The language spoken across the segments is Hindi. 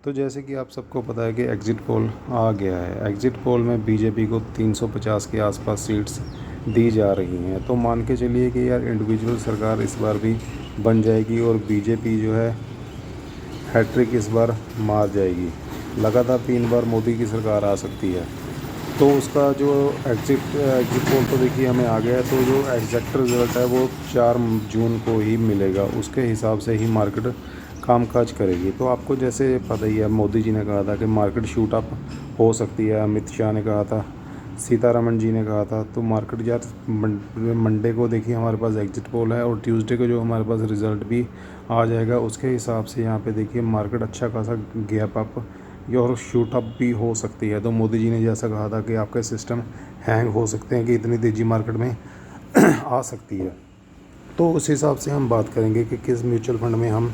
तो जैसे कि आप सबको पता है कि एग्ज़िट पोल आ गया है। एग्ज़िट पोल में बीजेपी को 350 के आसपास सीट्स दी जा रही हैं। तो मान के चलिए कि यार इंडिविजुअल सरकार इस बार भी बन जाएगी और बीजेपी जो है हैट्रिक इस बार मार जाएगी। लगातार 3 बार मोदी की सरकार आ सकती है। तो उसका जो एग्ज़िट पोल तो देखिए हमें आ गया है। तो जो एग्जैक्ट रिज़ल्ट है वो 4 जून को ही मिलेगा। उसके हिसाब से ही मार्केट कामकाज करेगी। तो आपको जैसे पता ही है, मोदी जी ने कहा था कि मार्केट शूट अप हो सकती है, अमित शाह ने कहा था, सीतारमण जी ने कहा था। तो मार्केट यार मंडे को देखिए हमारे पास एग्ज़िट पोल है और ट्यूसडे को जो हमारे पास रिज़ल्ट भी आ जाएगा, उसके हिसाब से यहाँ पे देखिए मार्केट अच्छा खासा गैप अप और शूट अप भी हो सकती है। तो मोदी जी ने जैसा कहा था कि आपके सिस्टम हैंग हो सकते हैं कि इतनी तेज़ी मार्केट में आ सकती है। तो उस हिसाब से हम बात करेंगे कि किस म्यूचुअल फंड में हम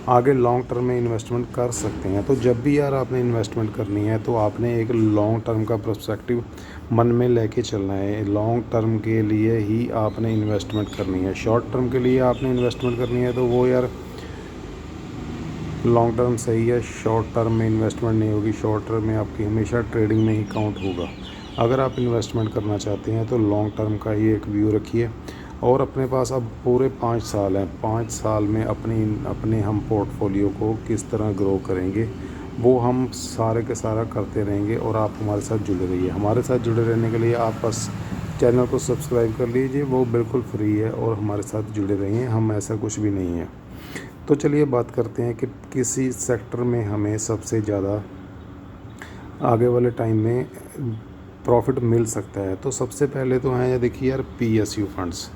आगे लॉन्ग टर्म में इन्वेस्टमेंट कर सकते हैं। तो जब भी यार आपने इन्वेस्टमेंट करनी है तो आपने एक लॉन्ग टर्म का पर्सपेक्टिव मन में लेके चलना है। लॉन्ग टर्म के लिए ही आपने इन्वेस्टमेंट करनी है। शॉर्ट टर्म के लिए आपने इन्वेस्टमेंट करनी है तो वो यार लॉन्ग टर्म सही है, शॉर्ट टर्म में इन्वेस्टमेंट नहीं होगी। शॉर्ट टर्म में आपकी हमेशा ट्रेडिंग में ही काउंट होगा। अगर आप इन्वेस्टमेंट करना चाहते हैं तो लॉन्ग टर्म का ही एक व्यू रखिए। और अपने पास अब पूरे 5 साल हैं। 5 साल में अपने हम पोर्टफोलियो को किस तरह ग्रो करेंगे वो हम सारे के सारा करते रहेंगे। और आप हमारे साथ जुड़े रहिए। हमारे साथ जुड़े रहने के लिए आप बस चैनल को सब्सक्राइब कर लीजिए, वो बिल्कुल फ्री है। और हमारे साथ जुड़े रहिए, हम ऐसा कुछ भी नहीं है। तो चलिए बात करते हैं कि किसी सेक्टर में हमें सबसे ज़्यादा आगे वाले टाइम में प्रॉफिट मिल सकता है। तो सबसे पहले तो हैं देखिए यार पीएसयू फंड्स।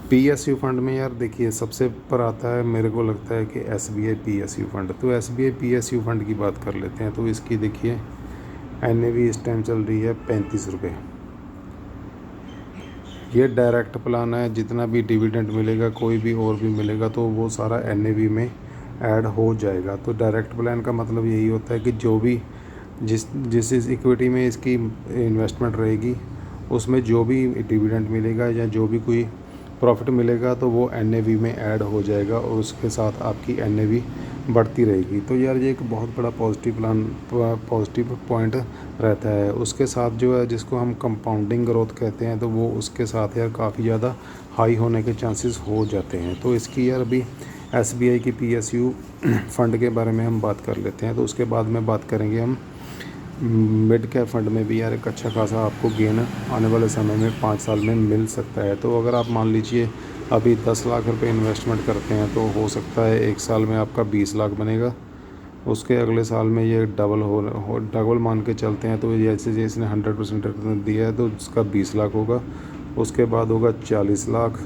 पीएसयू फंड में यार देखिए सबसे ऊपर आता है, मेरे को लगता है कि एसबीआई पीएसयू फंड। तो एसबीआई पीएसयू फंड की बात कर लेते हैं। तो इसकी देखिए एनएवी इस टाइम चल रही है 35 रुपये। ये डायरेक्ट प्लान है। जितना भी डिविडेंड मिलेगा, कोई भी और भी मिलेगा, तो वो सारा एनएवी में ऐड हो जाएगा। तो डायरेक्ट प्लान का मतलब यही होता है कि जो भी जिस इक्विटी में इसकी इन्वेस्टमेंट रहेगी, उसमें जो भी डिविडेंड मिलेगा या जो भी कोई प्रॉफिट मिलेगा तो वो एनएवी में ऐड हो जाएगा और उसके साथ आपकी एनएवी बढ़ती रहेगी। तो यार ये एक बहुत बड़ा पॉजिटिव पॉइंट रहता है। उसके साथ जो है जिसको हम कंपाउंडिंग ग्रोथ कहते हैं, तो वो उसके साथ यार काफ़ी ज़्यादा हाई होने के चांसेस हो जाते हैं। तो इसकी यार अभी एसबीआई की पीएसयू फंड के बारे में हम बात कर लेते हैं। तो उसके बाद में बात करेंगे हम मिड कैप फंड में भी यार एक अच्छा खासा आपको गेन आने वाले समय में 5 साल में मिल सकता है। तो अगर आप मान लीजिए अभी 10 लाख रुपए इन्वेस्टमेंट करते हैं तो हो सकता है 1 साल में आपका 20 लाख बनेगा। उसके अगले साल में ये डबल मान के चलते हैं। तो जैसे जैसे इसने 100% रिटर्न दिया है तो उसका 20 लाख होगा। उसके बाद होगा 40 लाख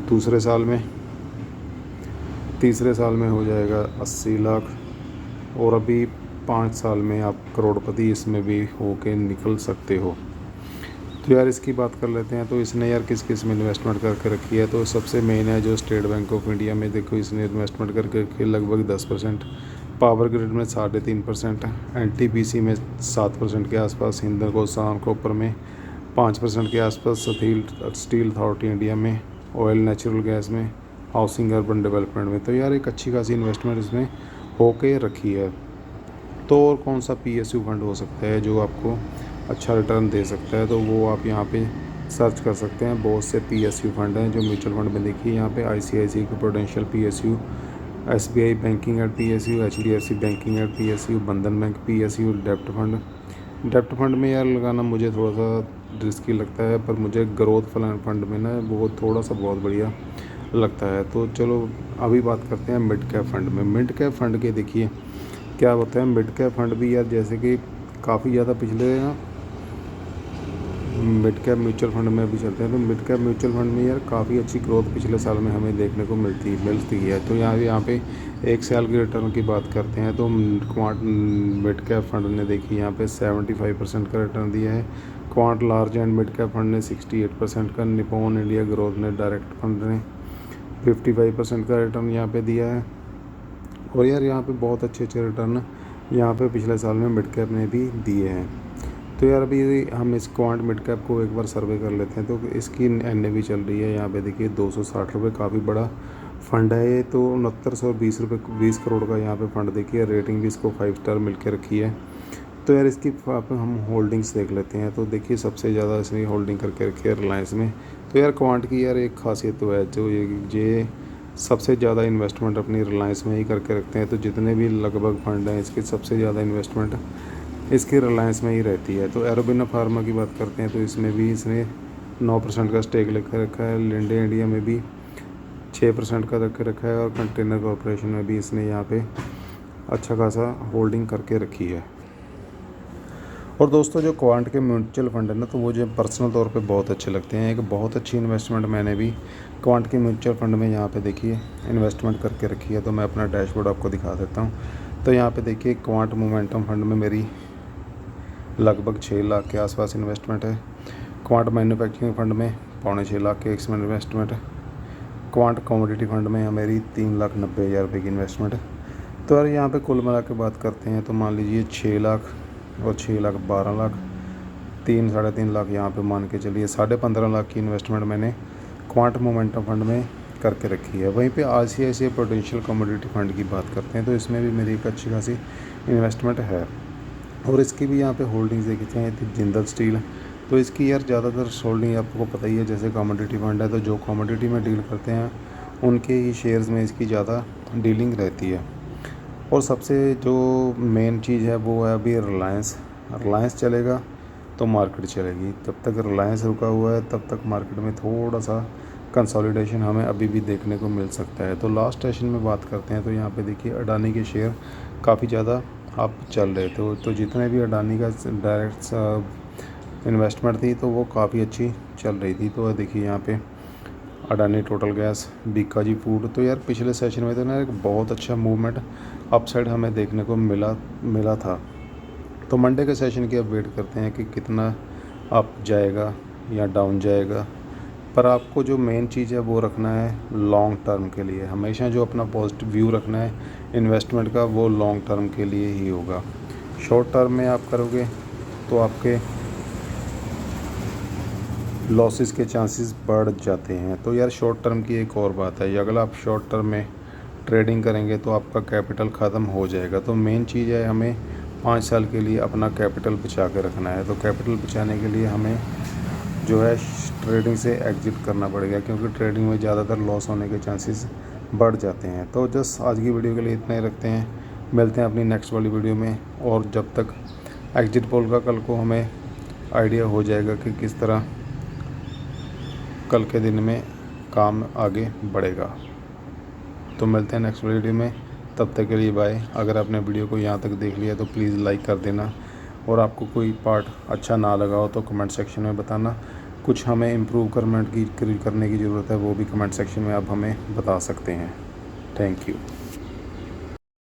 दूसरे साल में, तीसरे साल में हो जाएगा 80 लाख और अभी 5 साल में आप करोड़पति इसमें भी होके निकल सकते हो। तो यार इसकी बात कर लेते हैं। तो इसने यार किस किस में इन्वेस्टमेंट करके रखी है। तो सबसे मेन है जो स्टेट बैंक ऑफ इंडिया में, देखो इसने इन्वेस्टमेंट करके रखी है लगभग 10%, पावर ग्रिड में 3.5%, एनटीपीसी में 7% के आसपास, हिंदुस्तान कॉपर में 5% के आसपास, स्टील अथॉरिटी इंडिया में, ऑयल नेचुरल गैस में, हाउसिंग अर्बन डेवलपमेंट में। तो यार एक अच्छी खासी इन्वेस्टमेंट इसमें होके रखी है। तो और कौन सा पीएसयू फंड हो सकता है जो आपको अच्छा रिटर्न दे सकता है, तो वो आप यहाँ पे सर्च कर सकते हैं। बहुत से पीएसयू फंड हैं जो म्यूचुअल फंड में देखिए यहाँ पे ICICI prudential PSU, SBI banking and PSU, HDFC banking and PSU, Bandhan bank PSU, डेप्ट फंड में यार लगाना मुझे थोड़ा सा रिस्की लगता है, पर मुझे ग्रोथ फंड में ना वो थोड़ा सा बहुत बढ़िया लगता है। तो चलो अभी बात करते हैं मिड कैप फंड में। मिड कैप फंड के देखिए क्या होता है। मिड कैप फंड भी यार जैसे कि काफ़ी ज़्यादा पिछले ना मिड कैप म्यूचुअल फंड में भी चलते हैं। तो मिड कैप म्यूचुअल फंड में यार काफ़ी अच्छी ग्रोथ पिछले साल में हमें देखने को मिलती है। तो यहाँ पे 1 साल की रिटर्न की बात करते हैं तो मिड कैप फंड ने देखिए यहाँ पे 75% का रिटर्न दिया है। Quant large and mid cap fund ने 68% का, निपॉन इंडिया ग्रोथ ने डायरेक्ट फंड ने 55% का रिटर्न यहाँ पे दिया है। और यार यहाँ पे बहुत अच्छे रिटर्न यहाँ पे पिछले साल में मिड कैप ने भी दिए हैं। तो यार अभी हम इस क्वांट मिड कैप को एक बार सर्वे कर लेते हैं। तो इसकी एनएवी चल रही है यहाँ पे देखिए 260 रुपये, काफ़ी बड़ा फंड है ये, तो 6920 करोड़ का यहाँ पे फंड देखिए। रेटिंग भी इसको 5 स्टार मिल के रखी है। तो यार इसकी आप हम होल्डिंग्स देख लेते हैं। तो देखिए सबसे ज़्यादा इसने होल्डिंग करके रखी है रिलायंस में। तो यार क्वांट की यार एक खासियत तो है, जो ये सबसे ज़्यादा इन्वेस्टमेंट अपनी रिलायंस में ही करके रखते हैं। तो जितने भी लगभग फंड हैं इसकी सबसे ज़्यादा इन्वेस्टमेंट इसकी रिलायंस में ही रहती है। तो एरोबिनो फार्मा की बात करते हैं तो इसमें भी इसने 9% का स्टेक लेकर रखा है। लिंडे इंडिया में भी 6% का रख रखा है, और कंटेनर कॉरपोरेशन में भी इसने यहाँ पे अच्छा खासा होल्डिंग करके रखी है। और दोस्तों जो क्वांट के म्यूचुअल फंड है ना, तो वो जो पर्सनल तौर पे बहुत अच्छे लगते हैं। एक बहुत अच्छी इन्वेस्टमेंट मैंने भी क्वांट के म्यूचुअल फंड में यहाँ पे देखिए इन्वेस्टमेंट करके रखी है। तो मैं अपना डैशबोर्ड आपको दिखा देता हूँ। तो यहाँ पे देखिए क्वांट मोमेंटम फंड में मेरी लगभग 6 लाख के आसपास इन्वेस्टमेंट है। क्वांट मैन्युफैक्चरिंग फंड में 6.25 लाख के इसमें इन्वेस्टमेंट है। क्वांट कमोडिटी फंड में मेरी 3,90,000 रुपये की इन्वेस्टमेंट है। तो यार यहाँ पे कुल मिला के बात करते हैं तो मान लीजिए 6 लाख और 6 लाख 12 लाख, 3-3.5 लाख यहाँ पे मान के चलिए 15.5 लाख की इन्वेस्टमेंट मैंने क्वांट मोमेंटम फंड में करके रखी है। वहीं पे ICICI प्रूडेंशियल कमोडिटी फंड की बात करते हैं तो इसमें भी मेरी एक अच्छी खासी इन्वेस्टमेंट है। और इसकी भी यहाँ पे होल्डिंग्स देखते हैं जिंदल स्टील। तो इसकी यार ज़्यादातर होल्डिंग आपको पता ही है, जैसे कमोडिटी फंड है तो जो कमोडिटी में डील करते हैं उनके ही शेयर्स में इसकी ज़्यादा डीलिंग रहती है। और सबसे जो मेन चीज़ है वो है अभी रिलायंस चलेगा तो मार्केट चलेगी। जब तक रिलायंस रुका हुआ है तब तक मार्केट में थोड़ा सा कंसोलिडेशन हमें अभी भी देखने को मिल सकता है। तो लास्ट सेशन में बात करते हैं तो यहाँ पे देखिए अडानी के शेयर काफ़ी ज़्यादा अप चल रहे थे। तो जितने भी अडानी का डायरेक्ट इन्वेस्टमेंट थी तो वो काफ़ी अच्छी चल रही थी। तो देखिए यहाँ पे Adani total gas, Bikaji food. तो यार पिछले सेशन में तो ना एक बहुत अच्छा मूवमेंट अपसाइड हमें देखने को मिला था। तो मंडे के सेशन की अब वेट करते हैं कि कितना अप जाएगा या डाउन जाएगा। पर आपको जो मेन चीज़ है वो रखना है लॉन्ग टर्म के लिए। हमेशा जो अपना पॉजिटिव व्यू रखना है इन्वेस्टमेंट का वो लॉन्ग टर्म के लिए ही होगा। शॉर्ट टर्म में आप करोगे तो आपके लॉसेस के चांसेस बढ़ जाते हैं। तो यार शॉर्ट टर्म की एक और बात है, अगर आप शॉर्ट टर्म में ट्रेडिंग करेंगे तो आपका कैपिटल ख़त्म हो जाएगा। तो मेन चीज़ है हमें 5 साल के लिए अपना कैपिटल बचा के रखना है। तो कैपिटल बचाने के लिए हमें जो है ट्रेडिंग से एग्ज़िट करना पड़ेगा, क्योंकि ट्रेडिंग में ज़्यादातर लॉस होने के चांसेस बढ़ जाते हैं। तो जस्ट आज की वीडियो के लिए इतना ही रखते हैं, मिलते हैं अपनी नेक्स्ट वाली वीडियो में। और जब तक एग्ज़िट पोल का कल को हमें आइडिया हो जाएगा कि किस तरह कल के दिन में काम आगे बढ़ेगा। तो मिलते हैं नेक्स्ट वीडियो में, तब तक के लिए बाय। अगर आपने वीडियो को यहाँ तक देख लिया तो प्लीज़ लाइक कर देना, और आपको कोई पार्ट अच्छा ना लगा हो तो कमेंट सेक्शन में बताना। कुछ हमें इम्प्रूव करने की ज़रूरत है वो भी कमेंट सेक्शन में आप हमें बता सकते हैं। Thank you.